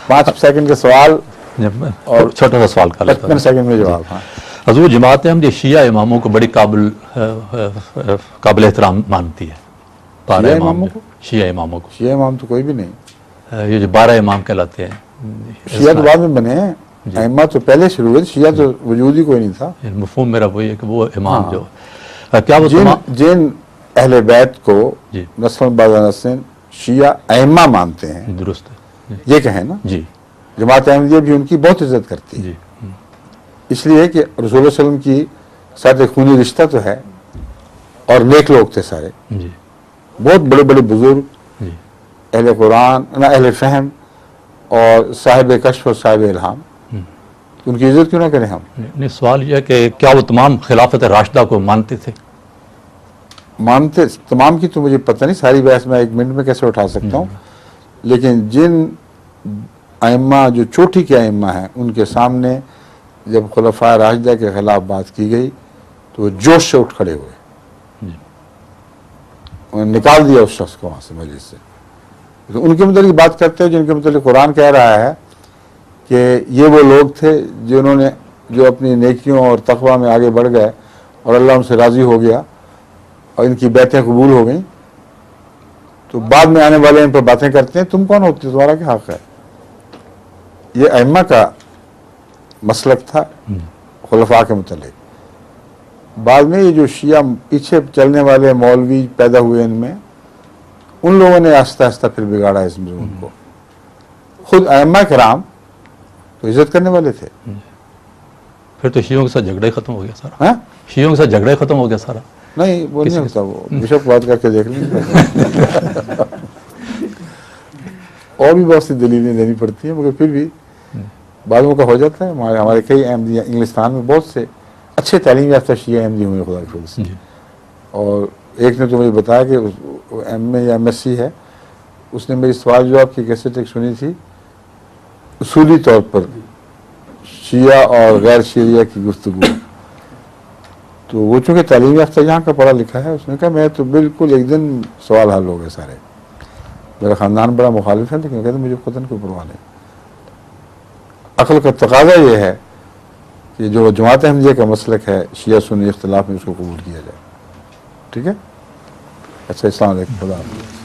5 second کے سوال اور چھوٹا سا سوال کر لیتا 55 سیکنڈ میں جواب. ہاں حضور جماعت احمدیہ شیعہ اماموں کو بڑی قابل احترام مانتی ہے. 12 امام شیعہ اماموں کو. شیعہ امام تو کوئی بھی نہیں. یہ جو 12 امام کہلاتے ہیں شیعہ تو بعد میں بنے ہیں, ائمہ تو پہلے شروع ہوئے, شیعہ تو وجود ہی کوئی نہیں تھا. مفہوم میرا وہی ہے کہ وہ امام جو کیا وہ جن اہل بیت کو جی نسل بعد نسل شیعہ ائمہ مانتے ہیں, درست ہے یہ کہیں نا, جی جماعت احمدیہ بھی ان کی بہت عزت کرتی ہے. جی اس لیے کہ رسول اللہ صلی اللہ علیہ وسلم کی ساتھ خونی رشتہ تو ہے, اور نیک لوگ تھے سارے, جی بہت بڑے بڑے بزرگ, جی اہل قرآن اہل فہم اور صاحب کشف اور صاحب الہام, ان کی عزت کیوں نہ کریں ہم. نہیں, سوال یہ ہے کہ کیا وہ تمام خلافت راشدہ کو مانتے تھے؟ مانتے تمام کی تو مجھے پتہ نہیں, ساری بحث میں 1 منٹ میں کیسے اٹھا سکتا ہوں, لیکن جن ائمہ جو چوٹی کے ائمہ ہیں ان کے سامنے جب خلفاء راشدہ کے خلاف بات کی گئی تو وہ جوش سے اٹھ کھڑے ہوئے, انہوں نے نکال دیا اس شخص کو وہاں سے, مجلس سے. ان کے متعلق بات کرتے ہیں جن کے متعلق قرآن کہہ رہا ہے کہ یہ وہ لوگ تھے جنہوں نے جو اپنی نیکیوں اور تقویٰ میں آگے بڑھ گئے اور اللہ ان سے راضی ہو گیا اور ان کی بیعتیں قبول ہو گئیں, تو بعد میں آنے والے ان پر باتیں کرتے ہیں تم کون ہوتے, تمہارا کیا حق ہے. یہ ائمہ کا مسلک تھا خلفاء کے متعلق. بعد میں یہ جو شیعہ پیچھے چلنے والے مولوی پیدا ہوئے ان میں, ان لوگوں نے آہستہ آہستہ پھر بگاڑا اس مضمون کو. خود ائمہ کرام تو عزت کرنے والے تھے. پھر تو شیعوں کے ساتھ جھگڑا ہی ختم ہو گیا سارا. ہاں شیعوں کے ساتھ جھگڑا ہی ختم ہو گیا سارا. نہیں وہ نہیں ہوتا, وہ بشپ بات کر کے دیکھ لیں. اور بھی بہت سی دلیلیں دینی پڑتی ہیں, مگر پھر بھی بعضوں کا ہو جاتا ہے. ہمارے کئی احمدی انگلستان میں بہت سے اچھے تعلیم یافتہ شیعہ احمدی ہوئے خدا کے فضل سے. اور ایک نے تو مجھے بتایا کہ ایم اے یا ایم ایس سی ہے, اس نے میری سوال جواب کی کیسٹ ایک سنی تھی, اصولی طور پر شیعہ اور غیر شیعہ کی گفتگو. تو وہ چونکہ تعلیم یافتہ یہاں کا پڑھا لکھا ہے, اس نے کہا میں تو بالکل ایک دن سوال حل ہو گئے سارے. میرا خاندان بڑا مخالف ہے لیکن کہتے مجھے خود کو پرواہ نہیں. عقل کا تقاضا یہ ہے کہ جو جماعت احمدیہ کا مسلک ہے شیعہ سنی اختلاف میں اس کو قبول کیا جائے. ٹھیک ہے, اچھا, السلام علیکم, خدا حافظ.